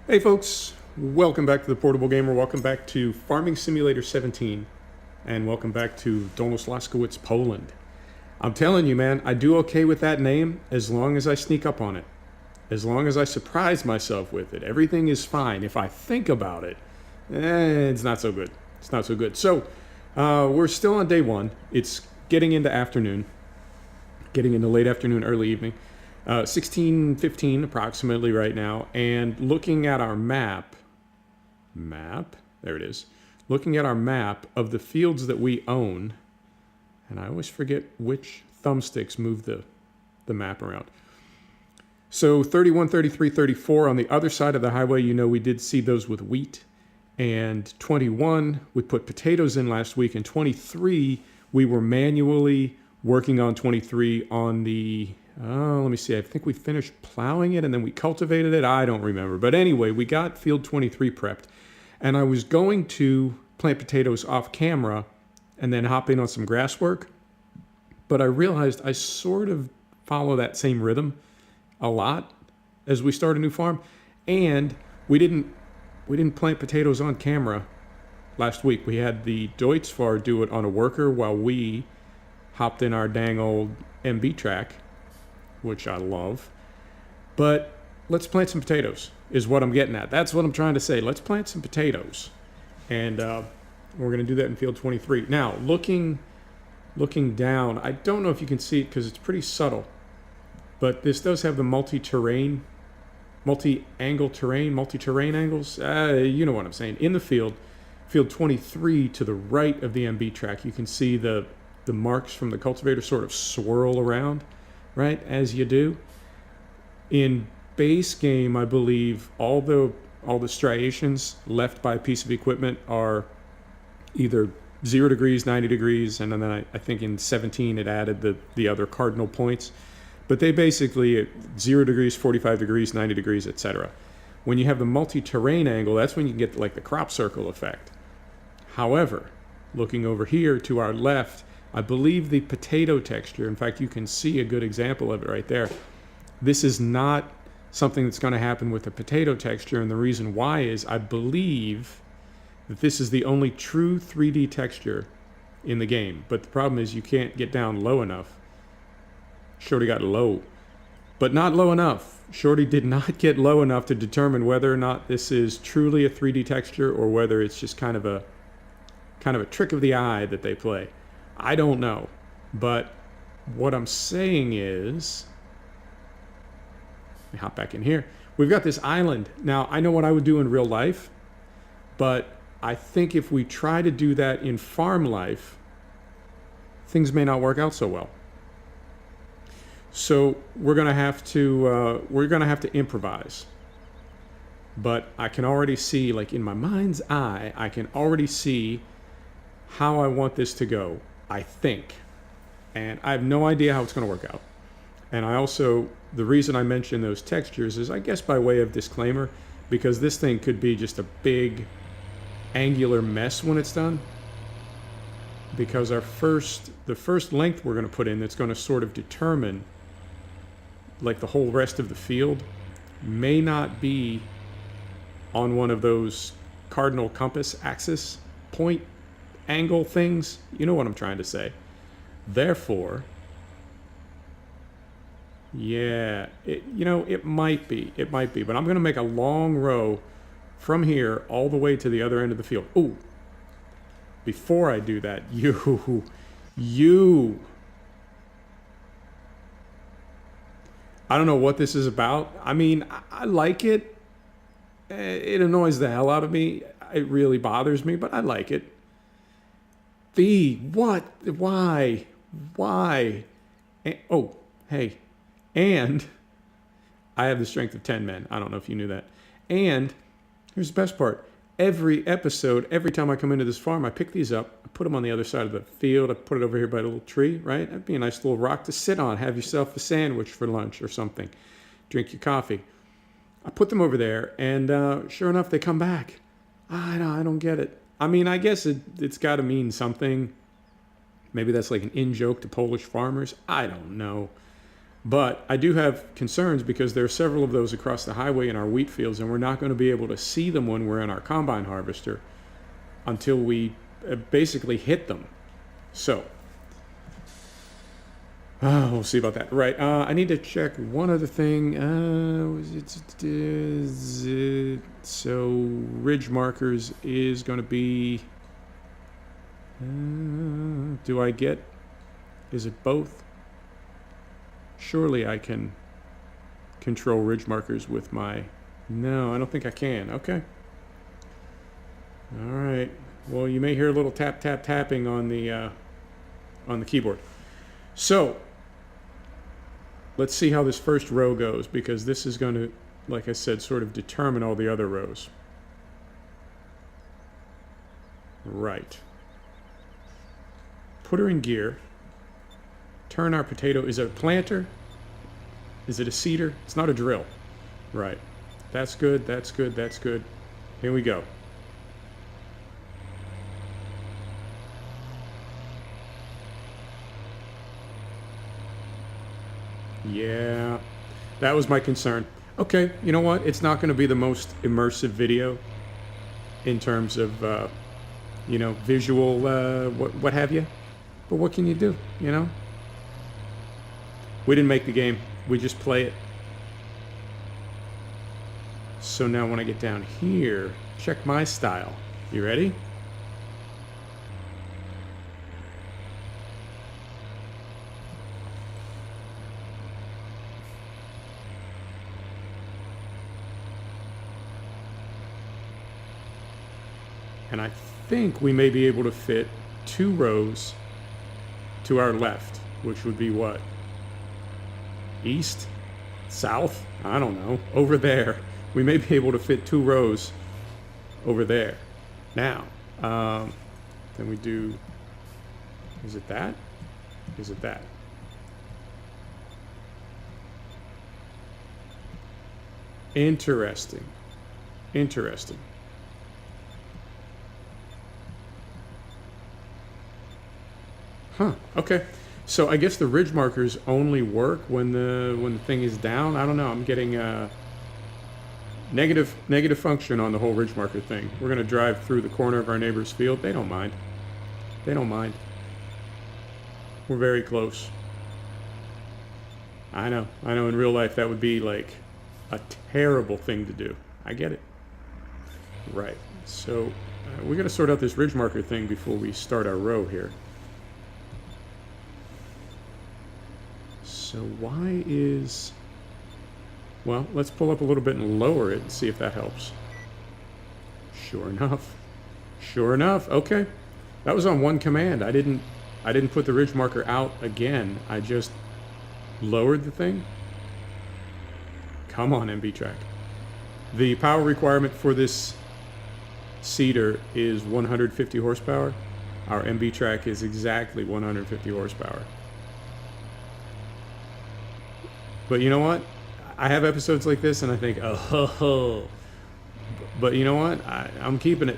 Hey folks, welcome back to the Portable Gamer, welcome back to Farming Simulator 17, and welcome back to Dolnośląska Wieś, Poland. I'm telling you, man, I do okay with that name as long as I sneak up on it. As long as I surprise myself with it. Everything is fine. If I think about it, it's not so good. It's not so good. So, we're still on day one. It's getting into afternoon, getting into late afternoon, early evening. 16:15 approximately right now, and looking at our map, there it is, looking at our map of the fields that we own, and I always forget which thumbsticks move the map around. So 31, 33, 34 on the other side of the highway, you know, we did see those with wheat, and 21, we put potatoes in last week, and 23, we were manually working on 23 on the let me see. I think we finished plowing it and then we cultivated it. I don't remember. But anyway, we got field 23 prepped. And I was going to plant potatoes off camera and then hop in on some grass work. But I realized I sort of follow that same rhythm a lot as we start a new farm. And we didn't plant potatoes on camera last week. We had the Deutschfahrer do it on a worker while we hopped in our dang old MB track, which I love. But let's plant some potatoes is what I'm getting at. That's what I'm trying to say. Let's plant some potatoes. And we're going to do that in field 23. Now, looking down, I don't know if you can see it because it's pretty subtle, but this does have the multi-terrain angles. You know what I'm saying. In the field 23 to the right of the MB track, you can see the marks from the cultivator sort of swirl around, right, as you do. In base game, I believe all the striations left by a piece of equipment are either 0 degrees, 90 degrees, and then I think in 17 it added the other cardinal points. But they basically 0 degrees, 45 degrees, 90 degrees, etc. When you have the multi-terrain angle, that's when you can get like the crop circle effect. However, looking over here to our left, I believe the potato texture, in fact, you can see a good example of it right there. This is not something that's going to happen with the potato texture, and the reason why is I believe that this is the only true 3D texture in the game. But the problem is you can't get down low enough. Shorty got low, but not low enough. Shorty did not get low enough to determine whether or not this is truly a 3D texture or whether it's just kind of a trick of the eye that they play. I don't know, but what I'm saying is, let me hop back in here. We've got this island. Now, I know what I would do in real life, but I think if we try to do that in farm life, things may not work out so well. So we're gonna have to improvise. But I can already see, like in my mind's eye, I can already see how I want this to go. I think. And I have no idea how it's going to work out. And I also, the reason I mention those textures is I guess by way of disclaimer, because this thing could be just a big angular mess when it's done. Because the first length we're going to put in that's going to sort of determine like the whole rest of the field may not be on one of those cardinal compass axis point angle things. You know what I'm trying to say. Therefore, yeah, it might be, but I'm going to make a long row from here all the way to the other end of the field. Ooh, before I do that, I don't know what this is about. I mean, I like it. It annoys the hell out of me. It really bothers me, but I like it. What? Why? Oh, hey. And I have the strength of 10 men. I don't know if you knew that. And here's the best part. Every episode, every time I come into this farm, I pick these up, I put them on the other side of the field, I put it over here by the little tree, right? That'd be a nice little rock to sit on. Have yourself a sandwich for lunch or something. Drink your coffee. I put them over there, and sure enough, they come back. I don't get it. I mean, I guess it's got to mean something. Maybe that's like an in-joke to Polish farmers. I don't know. But I do have concerns because there are several of those across the highway in our wheat fields, and we're not going to be able to see them when we're in our combine harvester until we basically hit them. So, we'll see about that. Right, I need to check one other thing. So, ridge markers is going to be... do I get... Is it both? Surely I can control ridge markers with my... No, I don't think I can. Okay. All right. Well, you may hear a little tap, tap, tapping on the keyboard. So, let's see how this first row goes, because this is going to, like I said, sort of determine all the other rows. Right. Put her in gear. Turn our potato. Is it a planter? Is it a seeder? It's not a drill. Right. That's good, that's good, that's good. Here we go. Yeah, that was my concern. Okay, you know what? It's not going to be the most immersive video in terms of, you know, visual, what have you. But what can you do, you know? We didn't make the game. We just play it. So now when I get down here, check my style. You ready? And I think we may be able to fit 2 rows to our left, which would be what? East? South? I don't know. Over there. We may be able to fit 2 rows over there. Now, then we do... Is it that? Is it that? Interesting. Interesting. Huh, okay. So I guess the ridge markers only work when the thing is down. I don't know. I'm getting negative function on the whole ridge marker thing. We're going to drive through the corner of our neighbor's field. They don't mind. They don't mind. We're very close. I know in real life that would be like a terrible thing to do. I get it. Right. So we're going to sort out this ridge marker thing before we start our row here. So why is... Well, let's pull up a little bit and lower it and see if that helps. Sure enough. Sure enough. Okay. That was on one command. I didn't put the ridge marker out again. I just lowered the thing. Come on, MB track. The power requirement for this seeder is 150 horsepower. Our MB track is exactly 150 horsepower. But you know what? I have episodes like this and I think, oh, ho, ho. But you know what? I'm keeping it.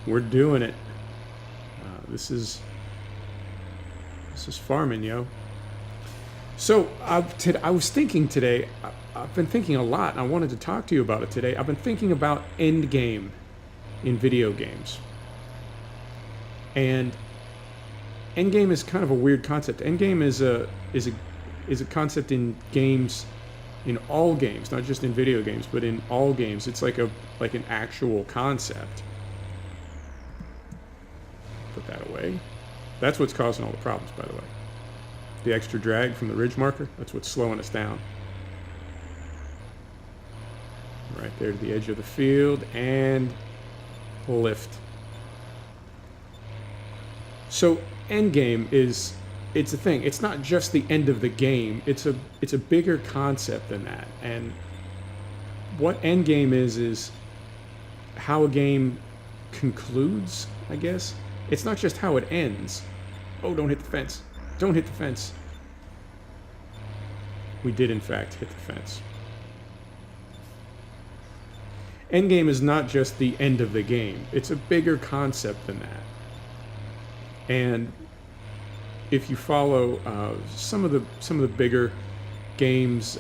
We're doing it. This is farming, yo. So I was thinking today, I've been thinking a lot, and I wanted to talk to you about it today. I've been thinking about end game in video games. And end game is kind of a weird concept. End game is a concept in games, in all games, not just in video games, but in all games. It's like an actual concept. Put that away. That's what's causing all the problems, by the way. The extra drag from the ridge marker, that's what's slowing us down. Right there to the edge of the field, and lift. So endgame is, it's a thing. It's not just the end of the game. It's a bigger concept than that. And what endgame is how a game concludes, I guess. It's not just how it ends. Oh, don't hit the fence. Don't hit the fence. We did, in fact, hit the fence. Endgame is not just the end of the game. It's a bigger concept than that. And if you follow some of the bigger games,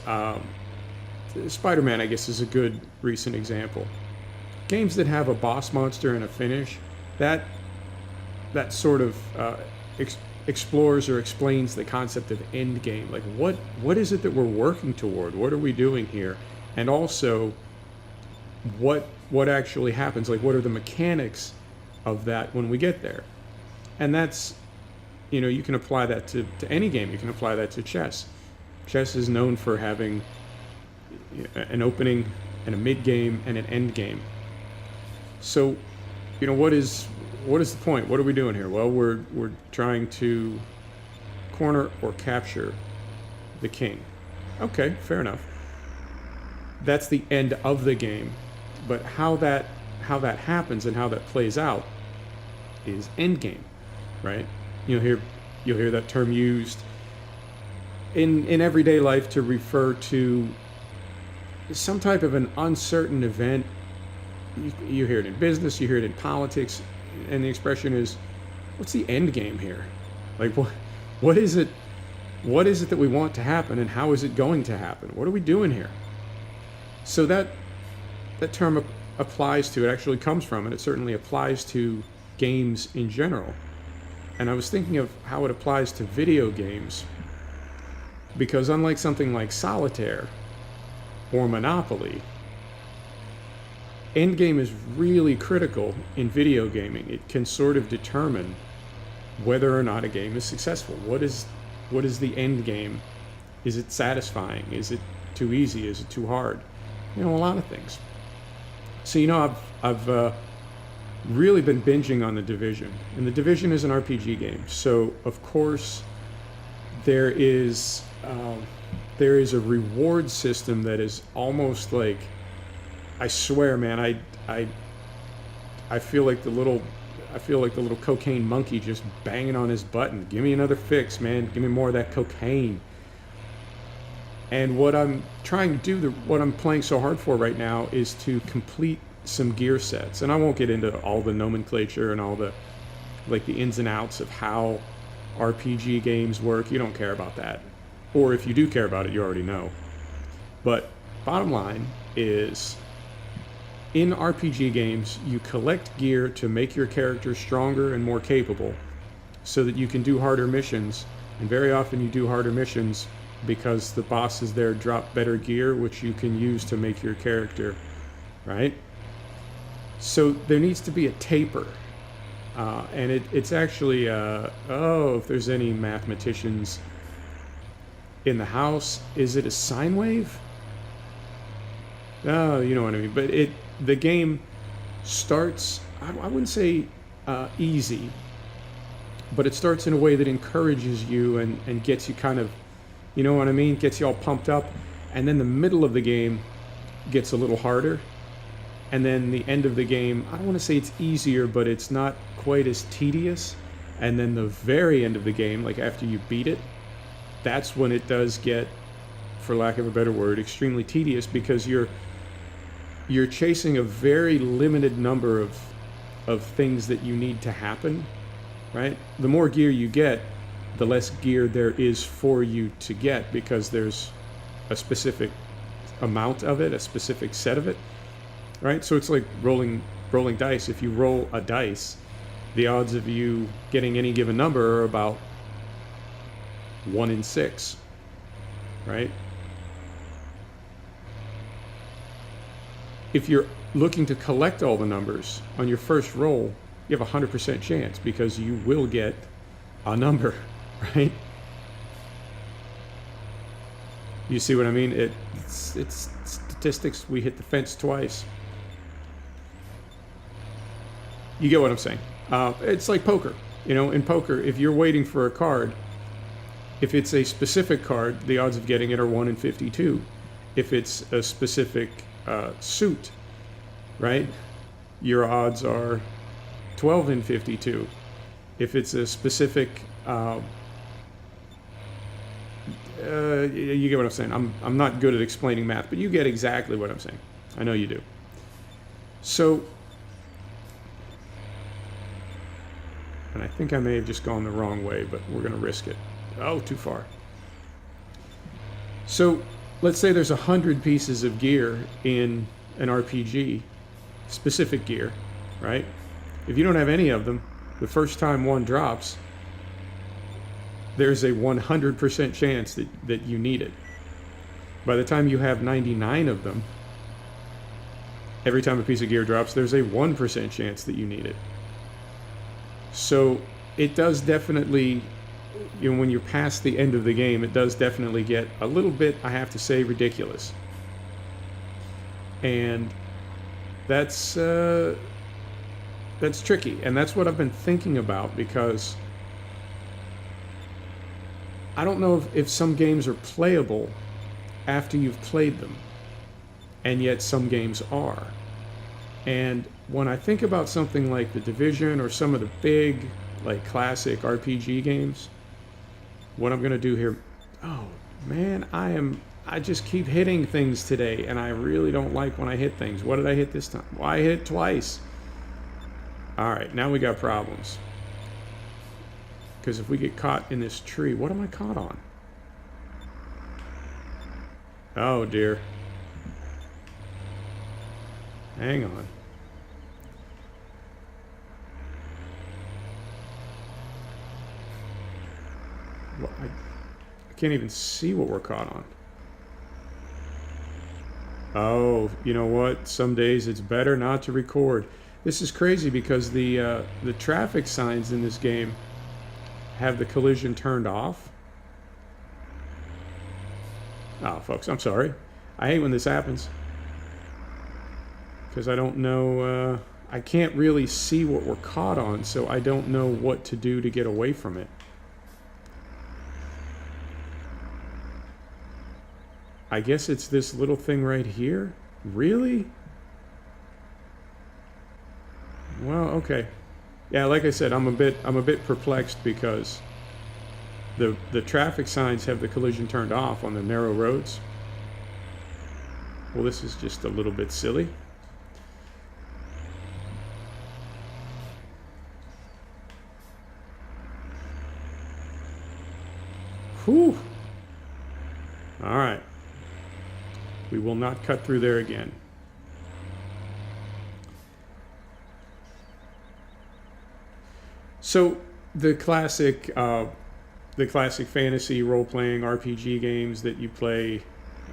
Spider-Man, I guess, is a good recent example. Games that have a boss monster and a finish, that sort of explores or explains the concept of end game. Like, what is it that we're working toward? What are we doing here? And also, what actually happens? Like, what are the mechanics of that when we get there? And that's, you can apply that to any game. You can apply that to chess. Chess is known for having an opening and a mid game and an end game. So, what is the point? What are we doing here? Well, we're trying to corner or capture the king. Okay, fair enough. That's the end of the game. But how that happens and how that plays out is end game, right? You'll hear that term used in everyday life to refer to some type of an uncertain event. You hear it in business, you hear it in politics, and the expression is, what's the end game here? Like, what is it that we want to happen, and how is it going to happen? What are we doing here? So that term applies to, it actually comes from, and it certainly applies to games in general. And I was thinking of how it applies to video games, because unlike something like Solitaire or Monopoly, endgame is really critical in video gaming. It can sort of determine whether or not a game is successful. What is the end game? Is it satisfying? Is it too easy? Is it too hard? A lot of things. So I've really been binging on The Division, and The Division is an RPG game. So of course there is a reward system that is almost like, I swear, man, I feel like the little cocaine monkey just banging on his button. Give me another fix, man. Give me more of that cocaine. And what I'm trying to do, what I'm playing so hard for right now, is to complete some gear sets. And I won't get into all the nomenclature and all the ins and outs of how RPG games work. You don't care about that. Or if you do care about it, you already know. But bottom line is, in RPG games, you collect gear to make your character stronger and more capable so that you can do harder missions. And very often you do harder missions because the bosses there drop better gear, which you can use to make your character, right? So there needs to be a taper. And it's actually, if there's any mathematicians in the house, is it a sine wave? Oh, you know what I mean. But the game starts, I wouldn't say easy, but it starts in a way that encourages you and gets you kind of, you know what I mean, gets you all pumped up. And then the middle of the game gets a little harder. And then the end of the game, I don't want to say it's easier, but it's not quite as tedious. And then the very end of the game, like after you beat it, that's when it does get, for lack of a better word, extremely tedious, because you're chasing a very limited number of things that you need to happen, right? The more gear you get, the less gear there is for you to get, because there's a specific amount of it, a specific set of it, right? So it's like rolling dice. If you roll a dice, the odds of you getting any given number are about 1 in 6, right? If you're looking to collect all the numbers on your first roll, you have a 100% chance, because you will get a number, right? You see what I mean? It's statistics. We hit the fence twice. You get what I'm saying? It's like poker. In poker, if you're waiting for a card, if it's a specific card, the odds of getting it are 1 in 52. If it's a specific suit, right, your odds are 12 in 52. If it's a specific, you get what I'm saying. I'm not good at explaining math, but you get exactly what I'm saying. I know you do. So And I think I may have just gone the wrong way, but we're going to risk it. Oh, too far. So let's say there's 100 pieces of gear in an RPG, specific gear, right? If you don't have any of them, the first time one drops, there's a 100% chance that you need it. By the time you have 99 of them, every time a piece of gear drops, there's a 1% chance that you need it. So it does definitely, you know, when you're past the end of the game, it does definitely get a little bit, I have to say, ridiculous. And that's tricky. And that's what I've been thinking about, because I don't know if some games are playable after you've played them, and yet some games are. And when I think about something like The Division or some of the big, like, classic RPG games, what I'm going to do here... Oh, man, I just keep hitting things today, and I really don't like when I hit things. What did I hit this time? Well, I hit twice. All right, now we got problems. Because if we get caught in this tree... What am I caught on? Oh, dear. Hang on. Well, I can't even see what we're caught on. Oh, you know what? Some days it's better not to record. This is crazy because the traffic signs in this game have the collision turned off. Oh, folks, I'm sorry. I hate when this happens. Because I don't know, I can't really see what we're caught on, so I don't know what to do to get away from it. I guess it's this little thing right here? Really? Well, okay. Yeah, like I said, I'm a bit perplexed because the traffic signs have the collision turned off on the narrow roads. Well, this is just a little bit silly. Whew. All right. We will not cut through there again. So the classic fantasy role-playing RPG games that you play,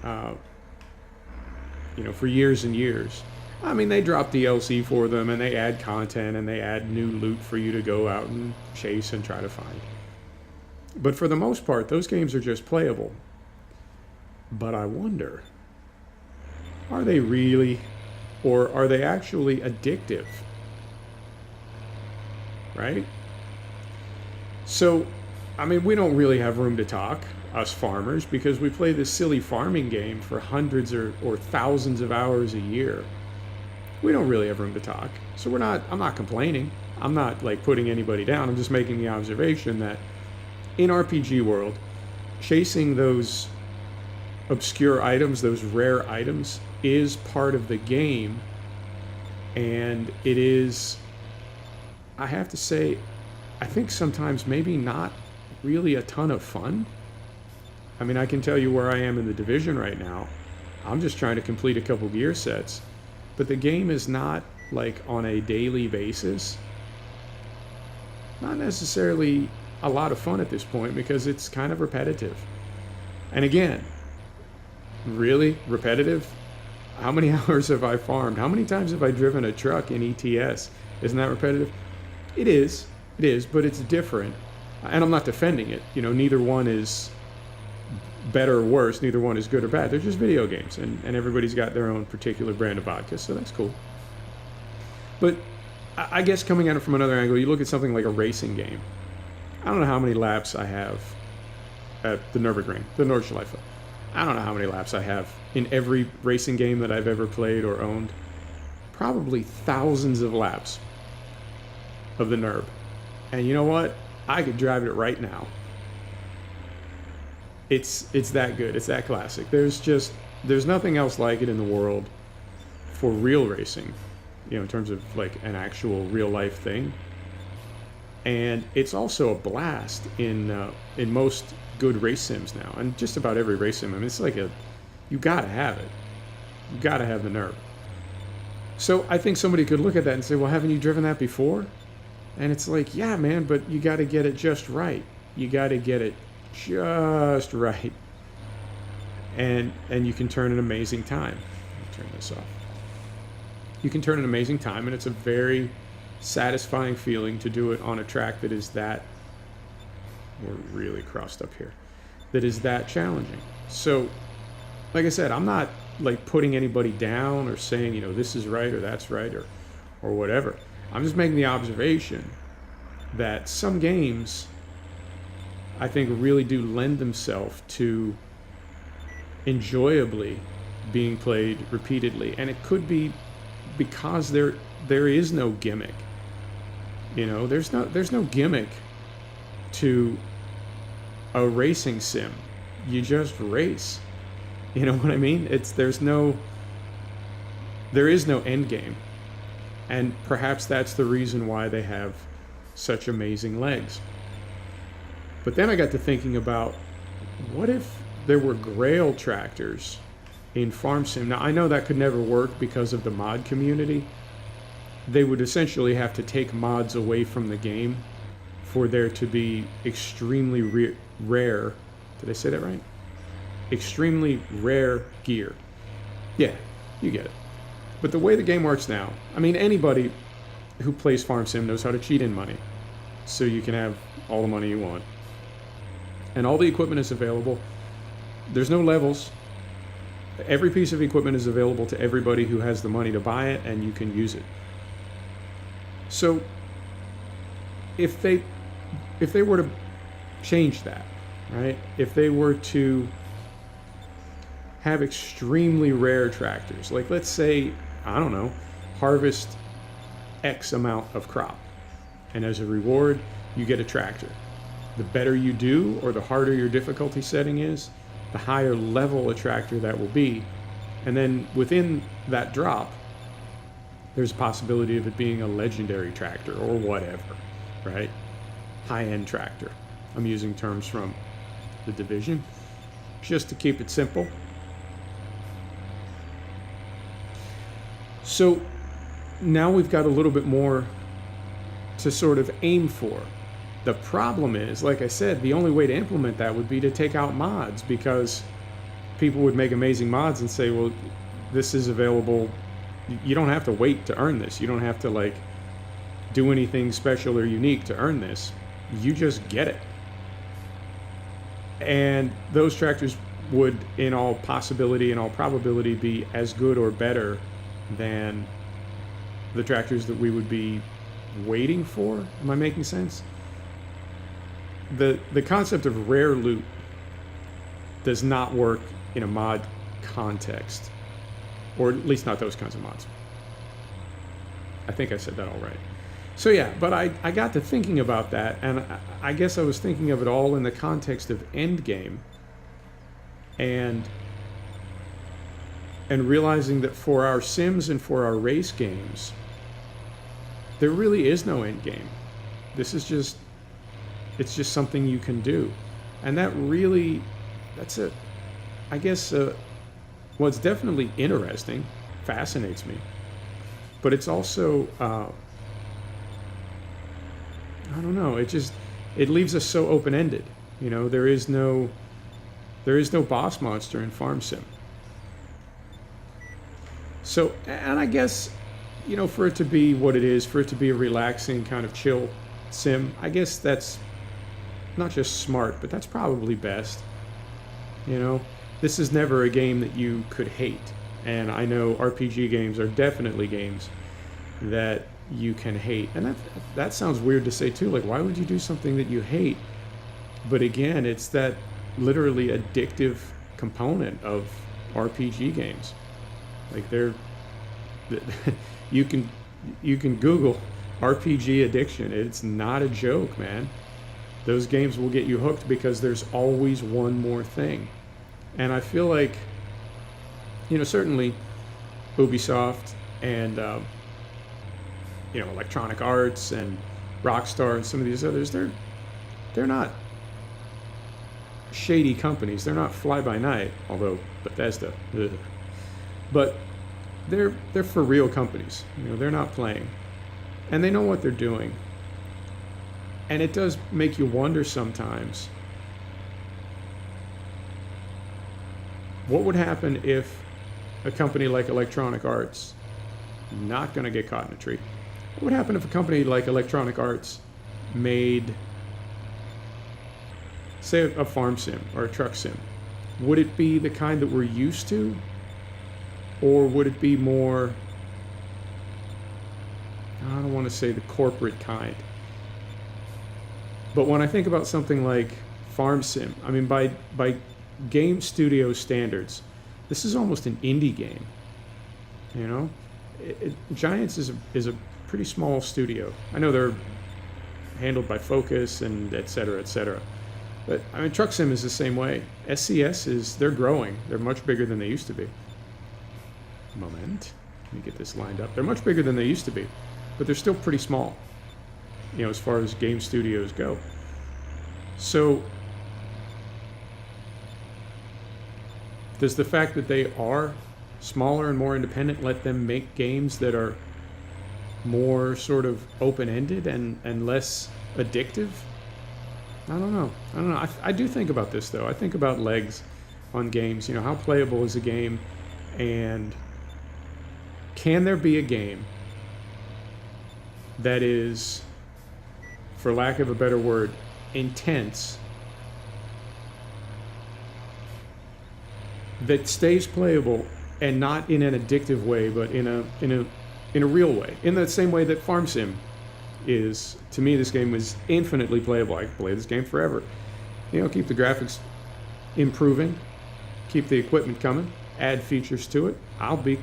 you know, for years and years. I mean, they drop DLC for them, and they add content, and they add new loot for you to go out and chase and try to find. But for the most part, those games are just playable. But I wonder, are they really, or are they actually addictive? Right? So, I mean, we don't really have room to talk, us farmers, because we play this silly farming game for hundreds or thousands of hours a year. We don't really have room to talk. So I'm not complaining. I'm not, like, putting anybody down. I'm just making the observation that in RPG world, chasing those obscure items, those rare items, is part of the game. And it is, I have to say, I think sometimes maybe not really a ton of fun. I mean, I can tell you where I am in the Division right now. I'm just trying to complete a couple gear sets. But the game is not, like, on a daily basis. Not necessarily a lot of fun at this point because it's kind of repetitive. And again, really repetitive? How many hours have I farmed? How many times have I driven a truck in ETS? Isn't that repetitive? It is, but it's different. And I'm not defending it. You know, neither one is better or worse. Neither one is good or bad. They're just video games, and everybody's got their own particular brand of vodka, so that's cool. But I guess coming at it from another angle, you look at something like a racing game. I don't know how many laps I have at the Nürburgring, the Nordschleife. I don't know how many laps I have in every racing game that I've ever played or owned. Probably thousands of laps of the Nürb. And you know what? I could drive it right now. It's that good. It's that classic. There's nothing else like it in the world for real racing, you know, in terms of like an actual real life thing. And it's also a blast in most good race sims now, and just about every race sim. I mean, it's like you gotta have it. You gotta have the nerve. So I think somebody could look at that and say, well, haven't you driven that before? And it's like, yeah, man, but you got to get it just right. You got to get it just right. And you can turn an amazing time. Let me turn this off. You can turn an amazing time, and it's a very satisfying feeling to do it on a track that is that, we're really crossed up here, that is that challenging. So, like I said, I'm not like putting anybody down or saying, you know, this is right or that's right or whatever. I'm just making the observation that some games, I think, really do lend themselves to enjoyably being played repeatedly, and it could be because there is no gimmick. You know, there's no gimmick to a racing sim. You just race. You know what I mean? There is no end game. And perhaps that's the reason why they have such amazing legs. But then I got to thinking about, what if there were Grail tractors in Farm Sim? Now, I know that could never work because of the mod community. They would essentially have to take mods away from the game for there to be extremely rare, did I say that right? Extremely rare gear. Yeah, you get it. But the way the game works now, I mean, anybody who plays Farm Sim knows how to cheat in money. So you can have all the money you want. And all the equipment is available. There's no levels. Every piece of equipment is available to everybody who has the money to buy it, and you can use it. So if they were to change that, right? If they were to have extremely rare tractors, like let's say, I don't know, harvest X amount of crop, and as a reward you get a tractor. The better you do, or the harder your difficulty setting is, the higher level a tractor that will be. And then within that drop, there's a possibility of it being a legendary tractor or whatever, right? High-end tractor. I'm using terms from the Division just to keep it simple. So now we've got a little bit more to sort of aim for. The problem is, like I said, the only way to implement that would be to take out mods, because people would make amazing mods and say, well, this is available. You don't have to wait to earn this. You don't have to like do anything special or unique to earn this. You just get it. And those tractors would, in all possibility, in all probability, be as good or better than the tractors that we would be waiting for. Am I making sense? The concept of rare loot does not work in a mod context, or at least not those kinds of mods. I think I said that all right. So yeah, but I got to thinking about that, and I guess I was thinking of it all in the context of endgame, and realizing that for our sims and for our race games, there really is no endgame. This is just, it's just something you can do. And that really, that's it. I guess, well, it's definitely interesting, fascinates me, but it's also, I don't know, it leaves us so open-ended. You know, there is no boss monster in Farm Sim. So, and I guess, you know, for it to be what it is, for it to be a relaxing kind of chill sim, I guess that's not just smart, but that's probably best. You know, this is never a game that you could hate. And I know RPG games are definitely games that you can hate. And that sounds weird to say too. Like, why would you do something that you hate? But again, it's that literally addictive component of RPG games. Like you can Google RPG addiction. It's not a joke, man. Those games will get you hooked because there's always one more thing. And I feel like, you know, certainly Ubisoft and, you know, Electronic Arts and Rockstar and some of these others, they're not shady companies. They're not fly-by-night, although Bethesda, ugh. But they're for real companies. You know, they're not playing, and they know what they're doing. And it does make you wonder sometimes, what would happen if a company like Electronic Arts, not going to get caught in a tree, what would happen if a company like Electronic Arts made, say, a farm sim or a truck sim? Would it be the kind that we're used to? Or would it be more, I don't want to say the corporate kind, but when I think about something like Farm Sim, I mean, by game studio standards, this is almost an indie game. You know, Giants is a pretty small studio. I know they're handled by Focus and et cetera, but I mean, Truck Sim is the same way. SCS they're growing. They're much bigger than they used to be. Moment, let me get this lined up. They're much bigger than they used to be, but they're still pretty small, you know, as far as game studios go. So does the fact that they are smaller and more independent let them make games that are more sort of open-ended and less addictive? I don't know. I do think about this, though. I think about legs on games. You know, how playable is a game, and can there be a game that is, for lack of a better word, intense, that stays playable and not in an addictive way, but in a real way, in the same way that Farm Sim is? To me, this game was infinitely playable. I could play this game forever. You know, keep the graphics improving, keep the equipment coming, add features to it. I'll be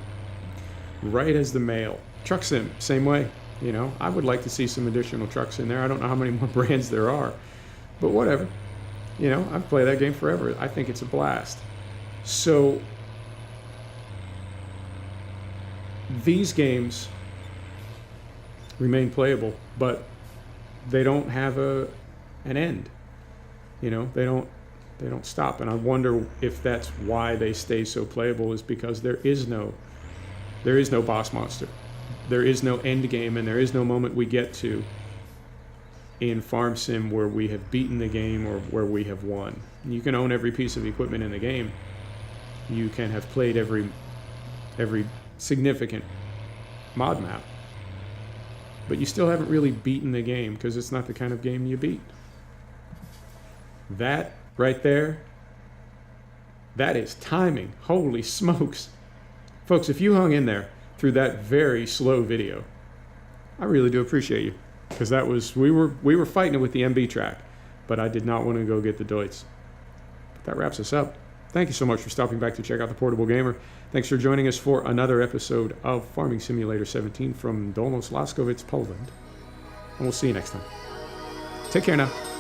right as the mail. Truck Sim, same way. You know, I would like to see some additional trucks in there. I don't know how many more brands there are, but whatever. You know, I've played that game forever. I think it's a blast. So these games remain playable, but they don't have an end. You know, they don't stop. And I wonder if that's why they stay so playable, is because there is no boss monster. There is no end game, and there is no moment we get to in Farm Sim where we have beaten the game or where we have won. You can own every piece of equipment in the game. You can have played every significant mod map, but you still haven't really beaten the game, because it's not the kind of game you beat. That right there, that is timing. Holy smokes. Folks, if you hung in there through that very slow video, I really do appreciate you, because that was, we were fighting it with the MB track, but I did not want to go get the Deutz. But that wraps us up. Thank you so much for stopping back to check out The Portable Gamer. Thanks for joining us for another episode of Farming Simulator 17 from Dolnośląska Wieś, Poland. And we'll see you next time. Take care now.